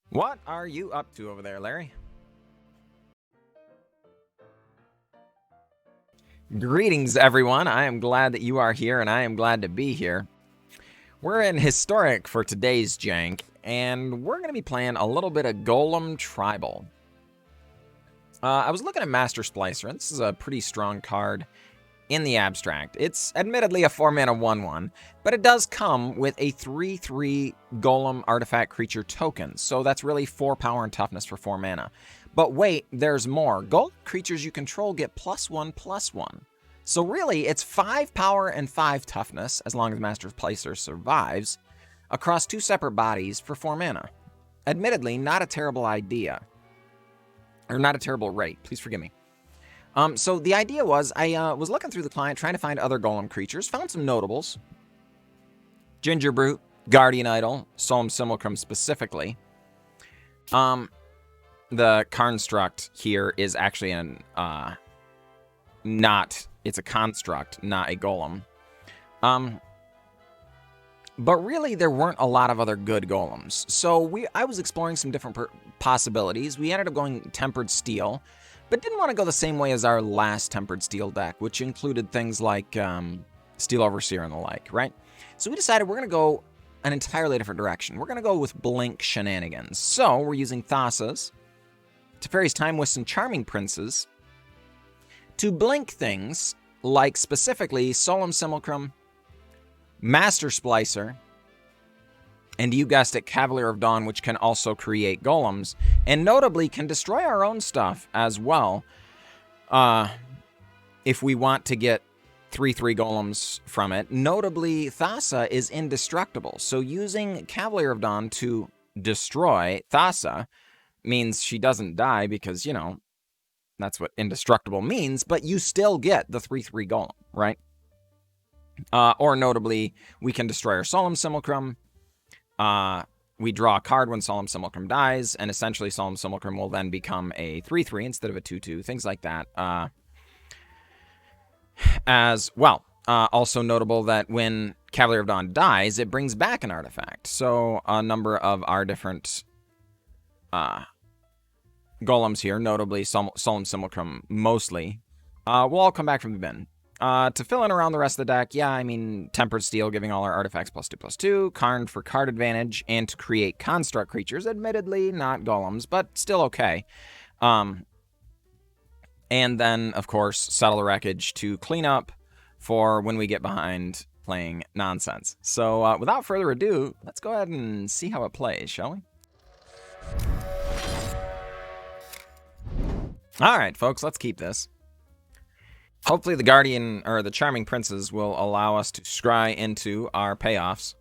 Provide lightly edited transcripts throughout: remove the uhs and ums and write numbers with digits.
What are you up to over there, Larry? Greetings, everyone. I am glad that you are here, and I am glad to be here. We're in Historic for today's jank, and we're going to be playing a little bit of Golem Tribal. I was looking at Master Splicer, and this is a pretty strong card in the abstract. It's admittedly a 4-mana 1/1, but it does come with a 3/3 Golem artifact creature token, so that's really 4 power and toughness for 4 mana. But wait, there's more. Golem creatures you control get +1/+1. So really, it's 5 power and 5 toughness, as long as Master Splicer survives, across 2 separate bodies for 4 mana. Admittedly, not a terrible idea. Or not a terrible rate, please forgive me. So the idea was, I was looking through the client, trying to find other Golem creatures, found some notables. Gingerbrute, Guardian Idol, Solemn Simulacrum specifically. The construct here is actually it's a construct, not a Golem. But really, there weren't a lot of other good Golems. So I was exploring some different possibilities. We ended up going Tempered Steel, but didn't want to go the same way as our last Tempered Steel deck, which included things like Steel Overseer and the like, right? So we decided we're going to go an entirely different direction. We're going to go with Blink shenanigans. So we're using Thassas, Teferi's Time with some Charming Princes, to blink things like specifically Solemn Simulacrum, Master Splicer, and you guessed it, Cavalier of Dawn, which can also create golems, and notably can destroy our own stuff as well. If we want to get 3/3 golems from it. Notably, Thassa is indestructible, so using Cavalier of Dawn to destroy Thassa means she doesn't die because, you know, that's what indestructible means, but you still get the 3/3 golem, right? Or notably, we can destroy our Solemn Simulacrum. We draw a card when Solemn Simulacrum dies, and essentially Solemn Simulacrum will then become a 3/3 instead of a 2/2, things like that. As well, also notable that when Cavalier of Dawn dies, it brings back an artifact. So a number of our different golems here, notably Solemn Simulacrum mostly, will all come back from the bin. To fill in around the rest of the deck, yeah, I mean, Tempered Steel giving all our artifacts +2/+2, Karn for card advantage, and to create construct creatures, admittedly not golems, but still okay. And then, of course, Settle the Wreckage to clean up for when we get behind playing nonsense. So without further ado, let's go ahead and see how it plays, shall we? All right, folks, let's keep this. Hopefully the Guardian, or the Charming Princes, will allow us to scry into our payoffs.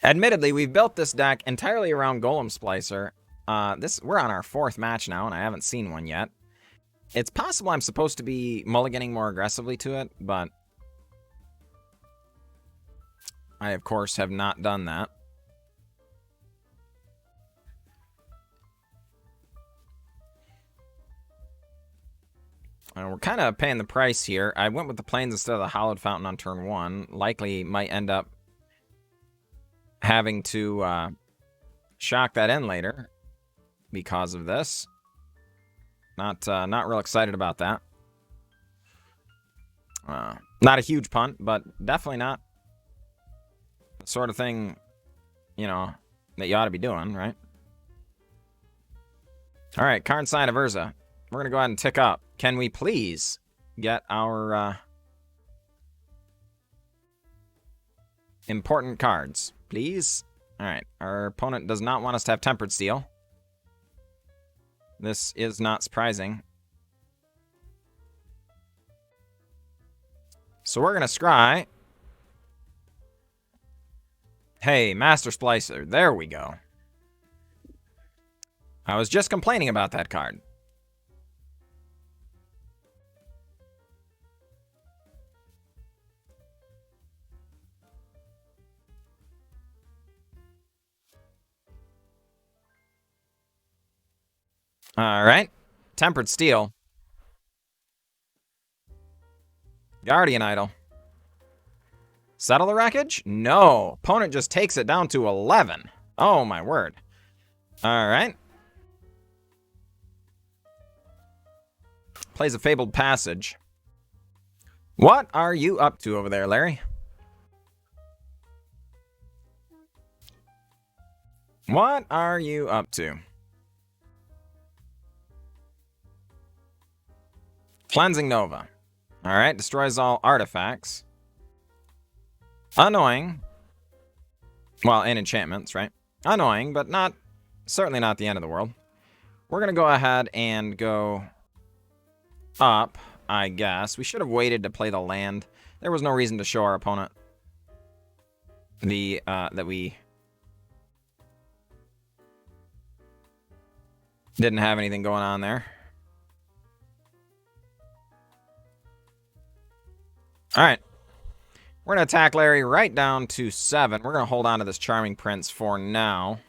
Admittedly, we've built this deck entirely around Golem Splicer. We're on our 4th match now, and I haven't seen one yet. It's possible I'm supposed to be mulliganing more aggressively to it, but I, of course, have not done that. We're kind of paying the price here. I went with the Plains instead of the Hallowed Fountain on turn 1. Likely might end up having to shock that in later because of this. Not real excited about that. Not a huge punt, but definitely not the sort of thing, you know, that you ought to be doing, right? All right, Karn Sign of Urza. We're going to go ahead and tick up. Can we please get our important cards, please? All right, our opponent does not want us to have Tempered Steel. This is not surprising. So we're going to scry. Hey, Master Splicer, there we go. I was just complaining about that card. All right. Tempered Steel. Guardian Idol. Settle the Wreckage? No. Opponent just takes it down to 11. Oh, my word. All right. Plays a Fabled Passage. What are you up to over there, Larry? What are you up to? Cleansing Nova. Alright, destroys all artifacts. Annoying. Well, and enchantments, right? Annoying, but not... certainly not the end of the world. We're going to go ahead and go up, I guess. We should have waited to play the land. There was no reason to show our opponent the that we didn't have anything going on there. All right. We're going to attack Larry right down to 7. We're going to hold on to this Charming Prince for now.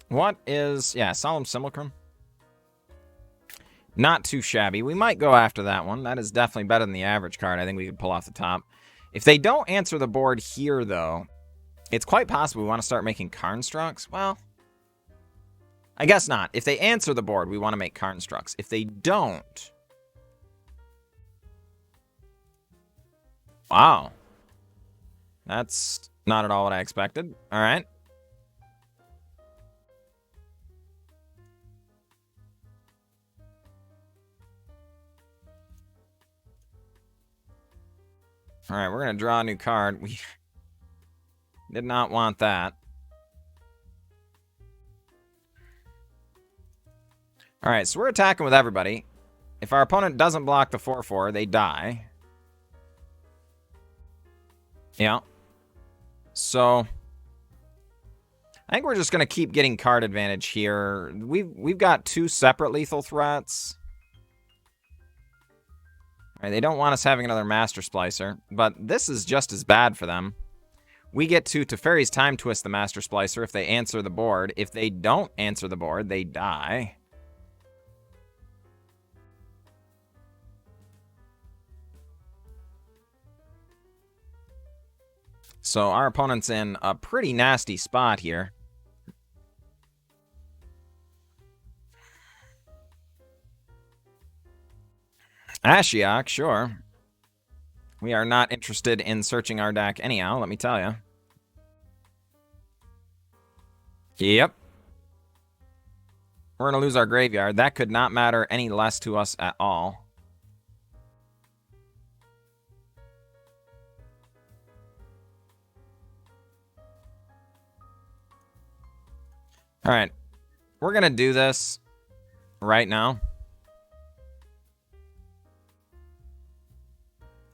What is... yeah, Solemn Simulacrum. Not too shabby. We might go after that one. That is definitely better than the average card I think we could pull off the top. If they don't answer the board here, though, it's quite possible we want to start making Karnstrucks. Well, I guess not. If they answer the board, we want to make Karnstrucks. If they don't... wow. That's not at all what I expected. All right. All right, we're going to draw a new card. We did not want that. All right, so we're attacking with everybody. If our opponent doesn't block the 4/4, they die. Yeah. So I think we're just going to keep getting card advantage here. We've got 2 separate lethal threats. All right, they don't want us having another Master Splicer, but this is just as bad for them. We get to Teferi's Time Twist the Master Splicer if they answer the board. If they don't answer the board, they die. So our opponent's in a pretty nasty spot here. Ashiok, sure. We are not interested in searching our deck anyhow, let me tell you. Yep. We're going to lose our graveyard. That could not matter any less to us at all. All right. We're going to do this right now.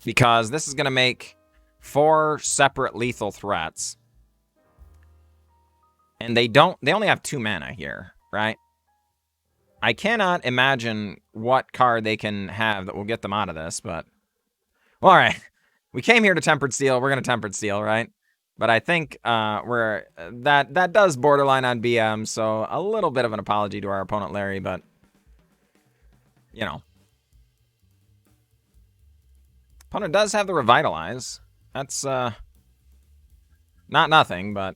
Because this is going to make 4 separate lethal threats. And they only have 2 mana here, right? I cannot imagine what card they can have that will get them out of this, but... well, all right. We came here to Tempered Steel. We're going to Tempered Steel, right? But I think that does borderline on BM, so a little bit of an apology to our opponent, Larry, but... you know. Opponent does have the Revitalize. That's, not nothing, but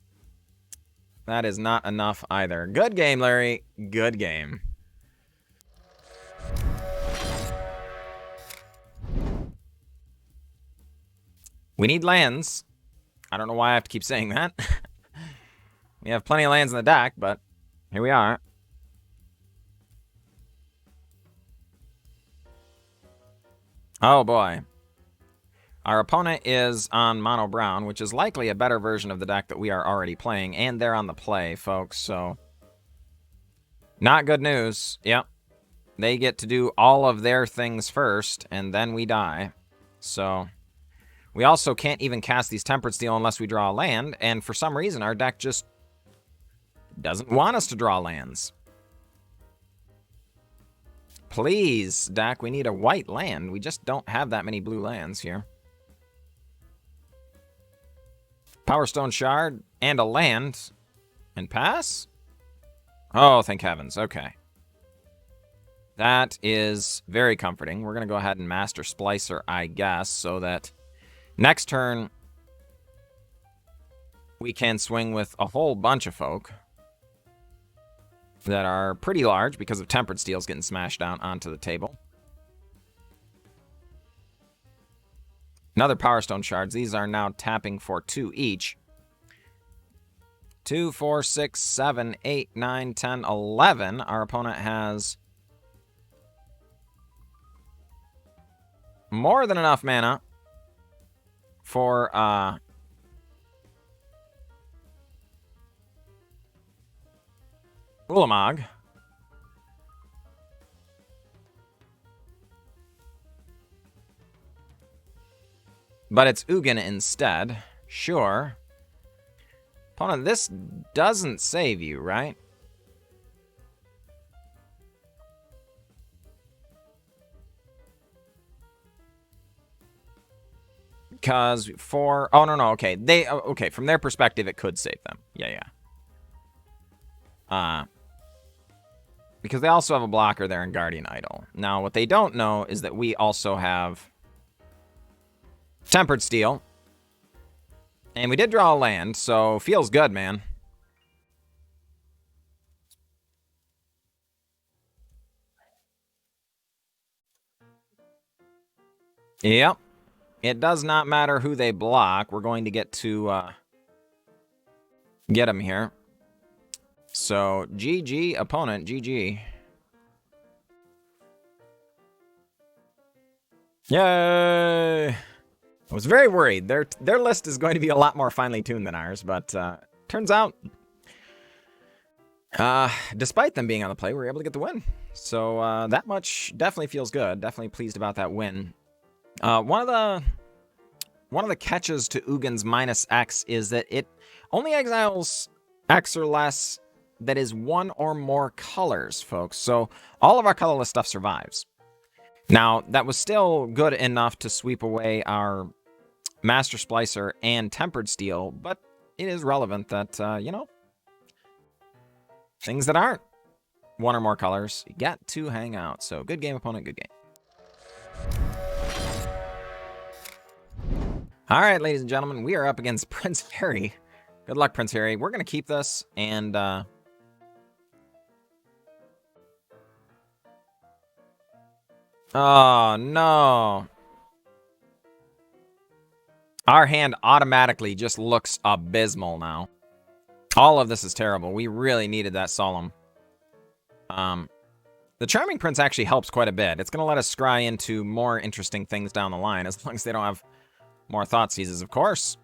that is not enough either. Good game, Larry. Good game. We need lands. I don't know why I have to keep saying that. We have plenty of lands in the deck, but here we are. Oh, boy. Our opponent is on Mono Brown, which is likely a better version of the deck that we are already playing, and they're on the play, folks, so... not good news. Yep. They get to do all of their things first, and then we die. So... we also can't even cast these Tempered Steel unless we draw a land, and for some reason our deck just doesn't want us to draw lands. Please, deck, we need a white land. We just don't have that many blue lands here. Power Stone Shard and a land. And pass? Oh, thank heavens. Okay. That is very comforting. We're going to go ahead and Master Splicer, I guess, so that next turn we can swing with a whole bunch of folk that are pretty large because of Tempered Steels getting smashed down onto the table. Another Power Stone Shards. These are now tapping for 2 each. 2, 4, 6, 7, 8, 9, 10, 11. Our opponent has more than enough mana for Ulamog. But it's Ugin instead. Sure. Opponent, this doesn't save you, right? Because for... Oh, no, okay. Okay, from their perspective, it could save them. Yeah. Because they also have a blocker there in Guardian Idol. Now, what they don't know is that we also have Tempered Steel. And we did draw a land, so feels good, man. Yep. It does not matter who they block. We're going to get to get them here. So, GG, opponent, GG. Yay! I was very worried. Their list is going to be a lot more finely tuned than ours, but turns out, despite them being on the play, we were able to get the win. So that much definitely feels good. Definitely pleased about that win. One of the catches to Ugin's -X is that it only exiles X or less that is 1 or more colors, folks. So all of our colorless stuff survives. Now, that was still good enough to sweep away our Master Splicer and Tempered Steel, but it is relevant that, you know, things that aren't 1 or more colors get to hang out. So good game, opponent, good game. All right, ladies and gentlemen, we are up against Prince Harry. Good luck, Prince Harry. We're going to keep this, and oh, no. Our hand automatically just looks abysmal now. All of this is terrible. We really needed that Solemn. The Charming Prince actually helps quite a bit. It's going to let us scry into more interesting things down the line, as long as they don't have more Thought Seizes, of course.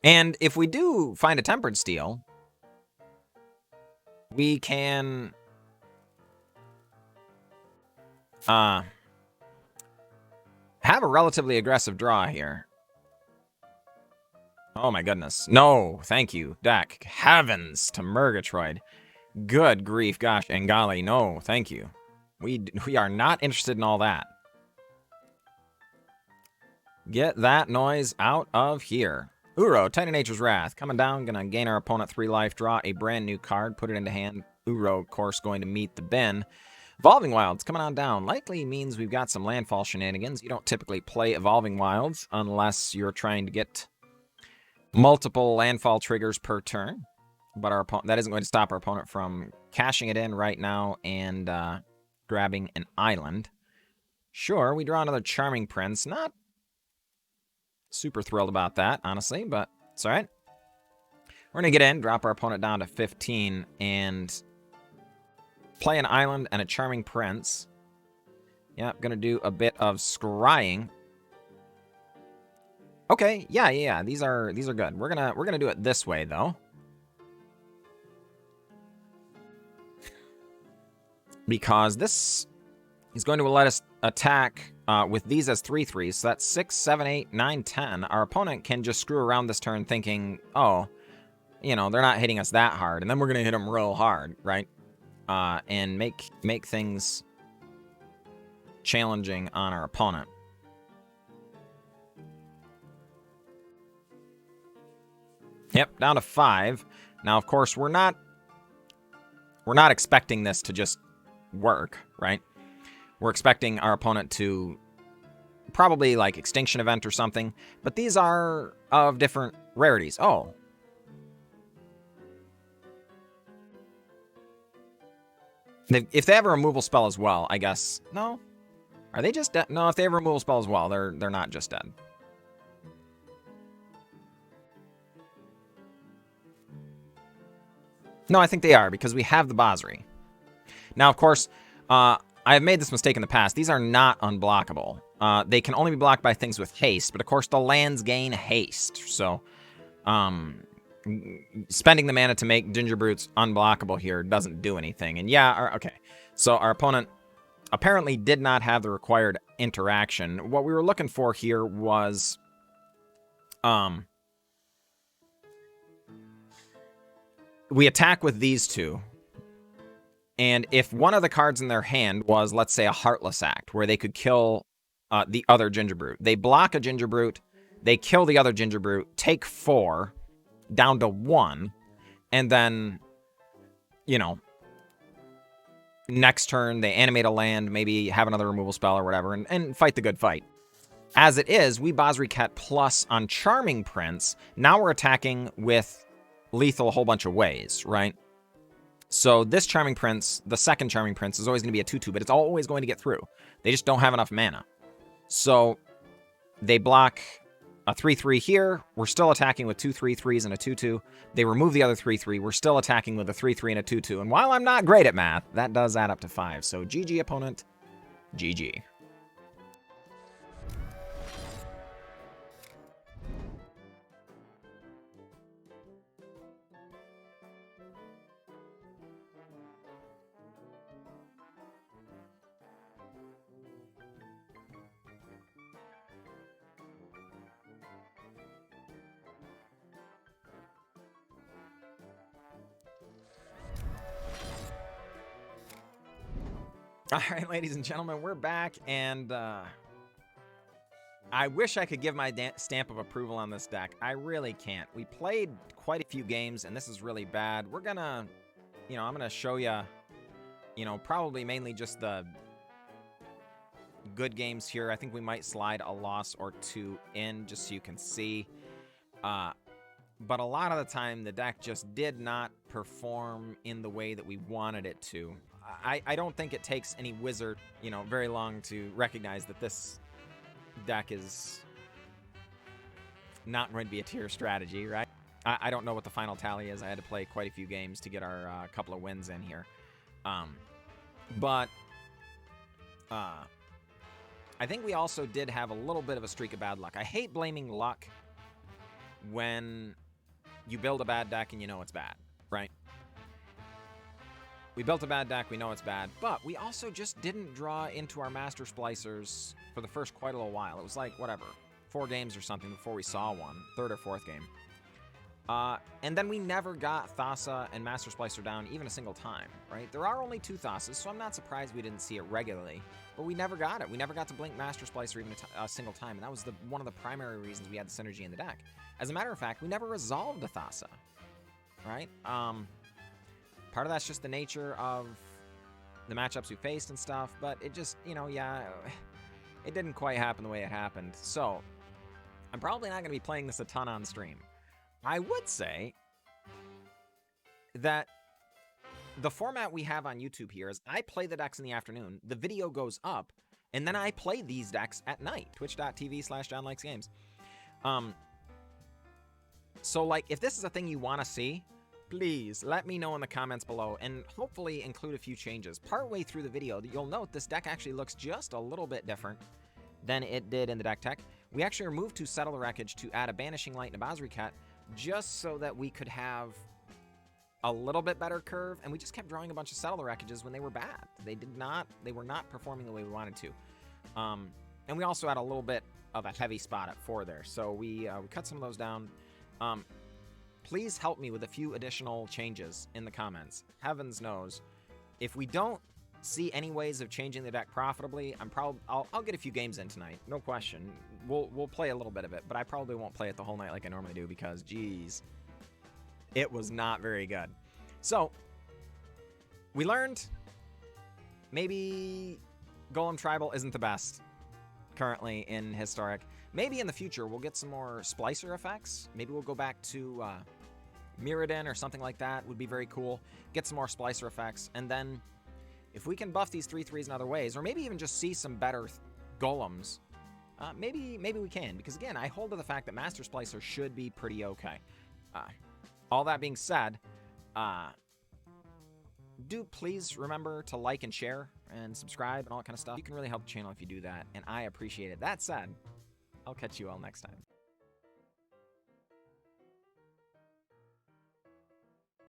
And if we do find a Tempered Steel, we can have a relatively aggressive draw here. Oh my goodness. No, thank you, Dak. Heavens to Murgatroyd. Good grief, gosh, and golly, no, thank you. We are not interested in all that. Get that noise out of here. Uro, Titan Nature's Wrath. Coming down, gonna gain our opponent 3 life, draw a brand new card, put it into hand. Uro, of course, going to meet the bin. Evolving Wilds coming on down. Likely means we've got some landfall shenanigans. You don't typically play Evolving Wilds unless you're trying to get multiple landfall triggers per turn. But our opponent, that isn't going to stop our opponent from cashing it in right now and grabbing an island. Sure, we draw another Charming Prince. Not super thrilled about that, honestly, but it's all right. We're going to get in, drop our opponent down to 15, and play an island and a Charming Prince. Yep, going to do a bit of scrying. Okay, yeah. These are good. We're gonna do it this way though. Because this is going to let us attack with these as 3/3s. So that's 6, 7, 8, 9, 10. Our opponent can just screw around this turn thinking, oh, you know, they're not hitting us that hard. And then we're going to hit them real hard, right? And make things challenging on our opponent. Yep, down to 5. Now, of course, we're not expecting this to just work, right? We're expecting our opponent to probably like Extinction Event or something, but these are of different Rarities. Oh. If they have a removal spell as well, I guess. No. Are they just dead? No, if they have a removal spell as well, they're not just dead. No, I think they are, because we have the Basri. Now, of course, I have made this mistake in the past. These are not unblockable. They can only be blocked by things with haste, but of course the lands gain haste. So, spending the mana to make Gingerbrutes unblockable here doesn't do anything. And yeah, okay. So our opponent apparently did not have the required interaction. What we were looking for here was... we attack with these two. And if one of the cards in their hand was, let's say, a Heartless Act, where they could kill the other Gingerbrute. They block a Gingerbrute, they kill the other Gingerbrute, take 4, down to 1, and then, you know, next turn they animate a land, maybe have another removal spell or whatever, and fight the good fight. As it is, we Basri Ket plus on Charming Prince. Now we're attacking with lethal a whole bunch of ways, right? So this Charming Prince, the second Charming Prince, is always going to be a 2-2, but it's always going to get through. They just don't have enough mana. So they block a 3-3 here. We're still attacking with 2 3-3s and a 2-2. They remove the other 3-3. We're still attacking with a 3-3 and a 2-2. And while I'm not great at math, that does add up to 5. So GG, opponent. GG. All right, ladies and gentlemen, we're back, and I wish I could give my stamp of approval on this deck. I really can't. We played quite a few games, and this is really bad. We're gonna, I'm gonna show you, probably mainly just the good games here. I think we might slide a loss or two in just so you can see. But a lot of the time, the deck just did not perform in the way that we wanted it to. I don't think it takes any wizard, very long to recognize that this deck is not going to be a tier strategy, right? I don't know what the final tally is. I had to play quite a few games to get our couple of wins in here. But I think we also did have a little bit of a streak of bad luck. I hate blaming luck when you build a bad deck and you know it's bad, right? We built a bad deck, we know it's bad, but we also just didn't draw into our Master Splicers for the first quite a little while. It was like, whatever, 4 games or something before we saw one, 3rd or 4th game. And then we never got Thassa and Master Splicer down even a single time, right? There are only 2 Thassas, so I'm not surprised we didn't see it regularly, but we never got it. We never got to blink Master Splicer even a single time, and that was one of the primary reasons we had the synergy in the deck. As a matter of fact, we never resolved a Thassa, right? Part of that's just the nature of the matchups we faced and stuff, but it just, it didn't quite happen the way it happened. So I'm probably not going to be playing this a ton on stream. I would say that the format we have on YouTube here is I play the decks in the afternoon, the video goes up, and then I play these decks at night, twitch.tv/johnlikesgames. So, like, if this is a thing you want to see, please let me know in the comments below, and hopefully include a few changes. Partway through the video, you'll note this deck actually looks just a little bit different than it did in the deck tech. We actually removed to Settle the Wreckage to add a Banishing Light and a Basri Ket, just so that we could have a little bit better curve, and we just kept drawing a bunch of Settle the Wreckages when they were bad. They were not performing the way we wanted to. And we also had a little bit of a heavy spot at 4 there, so we cut some of those down. Please help me with a few additional changes in the comments. Heavens knows, if we don't see any ways of changing the deck profitably, I'll get a few games in tonight, no question. We'll play a little bit of it, but I probably won't play it the whole night like I normally do because, geez, it was not very good. So we learned maybe Golem Tribal isn't the best currently in Historic. Maybe in the future we'll get some more Splicer effects. Maybe we'll go back to Mirrodin or something like that. Would be very cool. Get some more Splicer effects, and then if we can buff these 3/3s in other ways, or maybe even just see some better golems, maybe we can. Because again, I hold to the fact that Master Splicer should be pretty okay. All that being said, do please remember to like and share and subscribe and all that kind of stuff. You can really help the channel if you do that, and I appreciate it. That said, I'll catch you all next time.